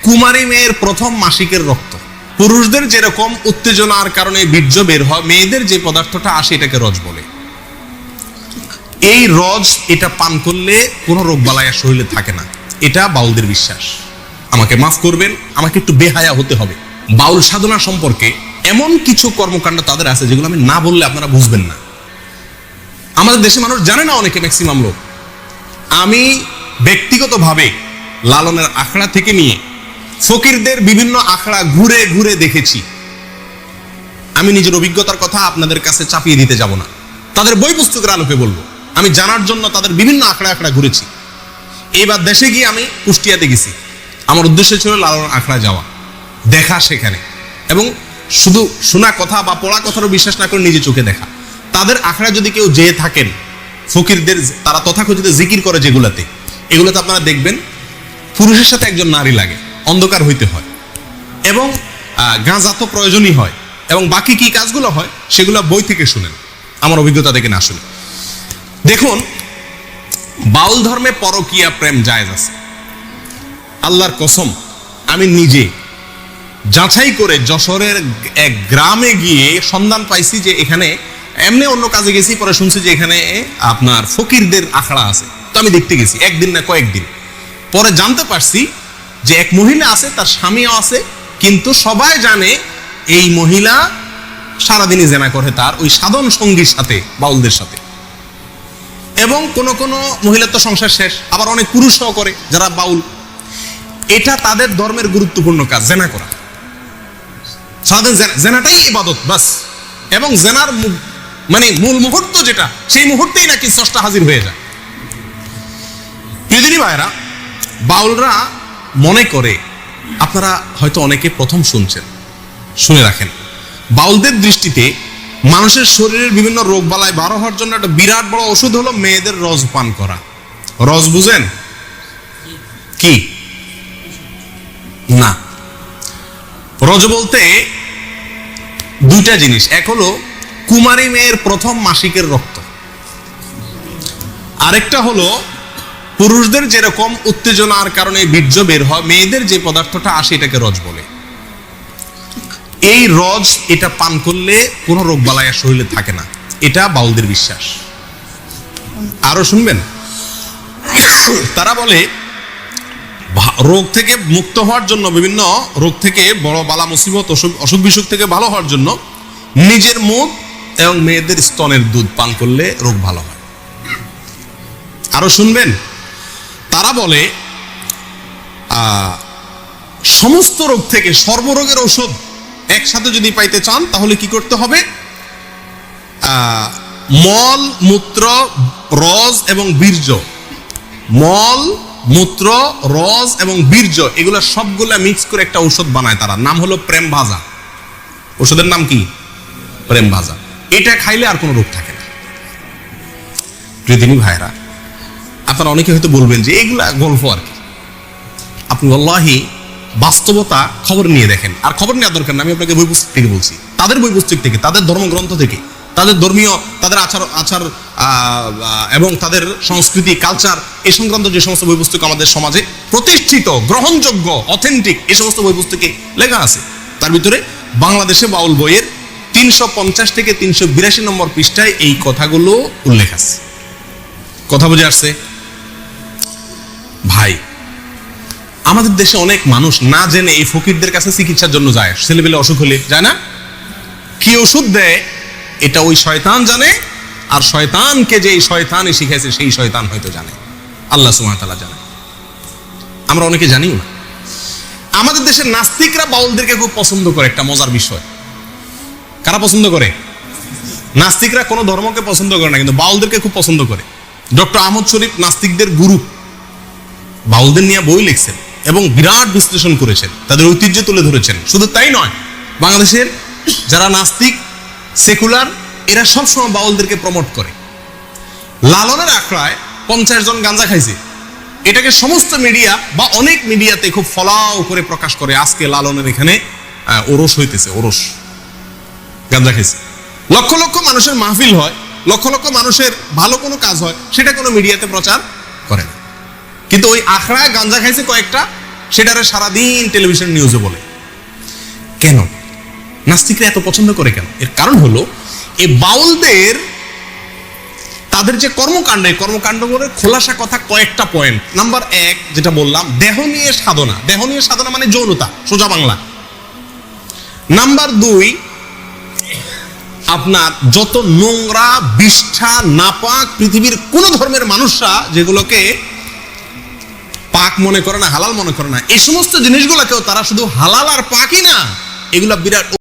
কুমারী মেয়ের প্রথম মাসিকের রক্ত। পুরুষদের যেরকম উত্তেজনার কারণে বীর্য বের হয়, মেয়েদের যে পদার্থটা আসে এটাকে রজ বলে। এই রজ এটা পান করলে কোনো রোগ বালাই আর শরীরে থাকে না, এটা বাউলদের বিশ্বাস। আমাকে মাফ করবেন, আমাকে একটু বেহায়া হতে হবে। বাউল সাধনা সম্পর্কে এমন কিছু কর্মকাণ্ড তাদের আছে যেগুলো আমি না বললে আপনারা বুঝবেন না। আমাদের দেশে মানুষ জানে না, অনেকে ম্যাক্সিমাম লোক। আমি ব্যক্তিগতভাবে লালনের আখড়া থেকে নিয়ে ফকিরদের বিভিন্ন আখড়া ঘুরে ঘুরে দেখেছি। আমি নিজের অভিজ্ঞতার কথা আপনাদের কাছে চাপিয়ে দিতে যাব না, তাদের বই পুস্তকের আলোকে বলবো। আমি জানার জন্য তাদের বিভিন্ন আখড়া আখড়া ঘুরেছি। এইবার দেশে গিয়ে আমি কুষ্টিয়াতে গেছি। আমার উদ্দেশ্য ছিল লালন আখড়া যাওয়া, দেখা সেখানে, এবং শুধু শোনা কথা বা পড়া কথারও বিশ্বাস না করে নিজে চোখে দেখা। তাদের আখড়া যদি কেউ যেয়ে থাকেন, ফকিরদের তারা তথাকথিত জিকির করে যেগুলাতে, এগুলোতে আপনারা দেখবেন পুরুষের সাথে একজন নারী লাগে, অন্ধকার হইতে হয়, এবং গাঁজা তো প্রয়োজনই হয়, এবং বাকি কি কাজগুলো হয় সেগুলো বই থেকে শুনেন, আমার অভিজ্ঞতা থেকে না শুনে। দেখুন, বাউল ধর্মে পরকীয়া প্রেম জায়েজ আছে। আল্লাহর কসম, আমি নিজে যাচাই করে যশোরের এক গ্রামে গিয়ে সন্ধান পাইছি যে এখানে, এমনি অন্য কাজে গেছি, পরে শুনছি যে এখানে আপনার ফকিরদের আখড়া আছে। তো আমি দেখতে গেছি, একদিন না কয়েকদিন পরে জানতে পারছি যে এক মহিলা আছে, তার স্বামীও আছে, কিন্তু সবাই জানে এই মহিলা সারাদিনই জেনা করে তার ওই সাধন সঙ্গীর সাথে, বাউলদের সাথে। এবং কোন কোন মহিলার তো সংসার শেষ, আবার অনেক পুরুষও করে যারা বাউল। এটা তাদের ধর্মের গুরুত্বপূর্ণ কাজ, জেনা করা। সারাদিন জেনাটাই ইবাদত বাস। এবং জেনার মানে মূল মুহূর্ত যেটা, সেই মুহূর্তেই নাকি স্রষ্টা হাজির হয়ে যায়। প্রিয়দিনী ভাইরা, বাউলরা মনে করে, আপনারা হয়তো অনেকে প্রথম শুনছেন, শুনে রাখেন, বাউলদের দৃষ্টিতে মানুষের শরীরের বিভিন্ন রোগ বালাই বারো হওয়ার জন্য একটা বিরাট বড় ওষুধ হলো মেয়েদের রজ পান করা। রজ বুঝেন কি? না, রজ বলতে দুইটা জিনিস। এক হলো কুমারী মেয়ের প্রথম মাসিকের রক্ত, আরেকটা হলো পুরুষদের যেরকম উত্তেজনার কারণে বীর্য বের হয়, মেয়েদের যে পদার্থটা আসে এটাকে রজ বলে। এই রজ এটা পান করলে কোনো রোগ বালাই আর শরীরে থাকে না, এটা বাউলদের বিশ্বাস। আরো শুনবেন, তারা বলে রোগ থেকে মুক্ত হওয়ার জন্য, বিভিন্ন রোগ থেকে, বড় বালা মুসিবত অসুখ বিসুখ থেকে ভালো হওয়ার জন্য নিজের মুখ এবং মেয়েদের স্তনের দুধ পান করলে রোগ ভালো হয়। আরো শুনবেন, তারা বলে সমস্ত রোগ থেকে সর্বরোগের ঔষধ একসাথে যদি পাইতে চান তাহলে কি করতে হবে? মল, মূত্র, রজ এবং বীর্য, মল, মূত্র, রজ এবং বীর্য, এগুলো সবগুলা মিক্স করে একটা ঔষধ বানায় তারা, নাম হলো প্রেম ভাজা। ওষুধের নাম কি? প্রেম ভাজা। এটা খাইলে আর কোনো রোগ থাকে না। প্রিয়দিনী ভাইরা, আপনারা অনেকে হয়তো বলবেন যে এগুলা গল্প আর কি। আপনি আল্লাহি বাস্তবতা খবর নিয়ে দেখেন, আর খবর নেওয়ার দরকার না, আমি আপনাকে বই পুস্তক থেকে বলছি, তাদের বই পুস্তক থেকে, তাদের ধর্মগ্রন্থ থেকে, তাদের ধর্মীয়, তাদের আচার এবং তাদের সংস্কৃতি, কালচার, এই সংক্রান্ত যে সমস্ত বই পুস্তক আমাদের সমাজে প্রতিষ্ঠিত, গ্রহণযোগ্য, অথেন্টিক, এই সমস্ত বই পুস্তকে লেখা আছে। তার ভিতরে বাংলাদেশে বাউল বইয়ের 350 থেকে 382 নম্বর পৃষ্ঠায় এই কথাগুলো উল্লেখ আছে। কথা বুঝে আসছে ভাই? আমাদের দেশে অনেক মানুষ না জেনে এই ফকিরদের কাছে চিকিৎসার জন্য যায়, ছেলেবেলে অসুখ হলে যায় না, কি ওষুধ দেয় এটা ওই শয়তান জানে, আর শয়তানকে যে শয়তানই শিখাইছে সেই শয়তান হয়তো জানে, আল্লাহ সুবহানাহু ওয়া তাআলা জানে, আমরা অনেকে জানিও না। আমাদের দেশের নাস্তিকরা বাউলদেরকে খুব পছন্দ করে, একটা মজার বিষয়। কারা পছন্দ করে? নাস্তিকরা কোনো ধর্মকে পছন্দ করে না, কিন্তু বাউলদেরকে খুব পছন্দ করে। ডক্টর আহমদ শরীফ নাস্তিকদের গুরু, বাউলদের নিয়ে বই লিখছেন এবং বিরাট বিশ্লেষণ করেছেন, তাদের ঐতিহ্য তুলে ধরেছেন। শুধু তাই নয়, বাংলাদেশের যারা নাস্তিক, সেকুলার, এরা সবসময় বাউলদেরকে প্রমোট করে। লালনের আখড়ায় 50 জন গাঁজা খাইছে, এটাকে সমস্ত মিডিয়া বা অনেক মিডিয়াতে খুব ফলাও করে প্রকাশ করে, আজকে লালনের এখানে ওরস হইতেছে, ওরস, গাঁজা খাইছে। লক্ষ লক্ষ মানুষের মাহফিল হয়, লক্ষ লক্ষ মানুষের ভালো কোনো কাজ হয়, সেটা কোনো মিডিয়াতে প্রচার করে না। কিন্তু ওই আখড়ায় গাঁজা খাইছে কয়েকটা, সেটারে সারাদিন টেলিভিশন নিউজে বলে। কেন নাস্তিকরা এত পছন্দ করে কেন? এর কারণ হলো এই বাউলদের তাদের যে কর্মকাণ্ড, এই কর্মকাণ্ড করে খোলাসা কথা কয়েকটা পয়েন্ট। নাম্বার 1 যেটা বললাম, দেহ নিয়ে সাধনা। দেহ নিয়ে সাধনা মানে যৌনতা, সোজা বাংলা। নাম্বার 2, আপনার যত নোংরা, বিষ্ঠা, নাপাক পৃথিবীর কোন ধর্মের মানুষরা যেগুলোকে পাক মনে করে না, হালাল মনে করে না, এই সমস্ত জিনিসগুলোকেও তারা শুধু হালাল আর পাকই না, এগুলা বিরাট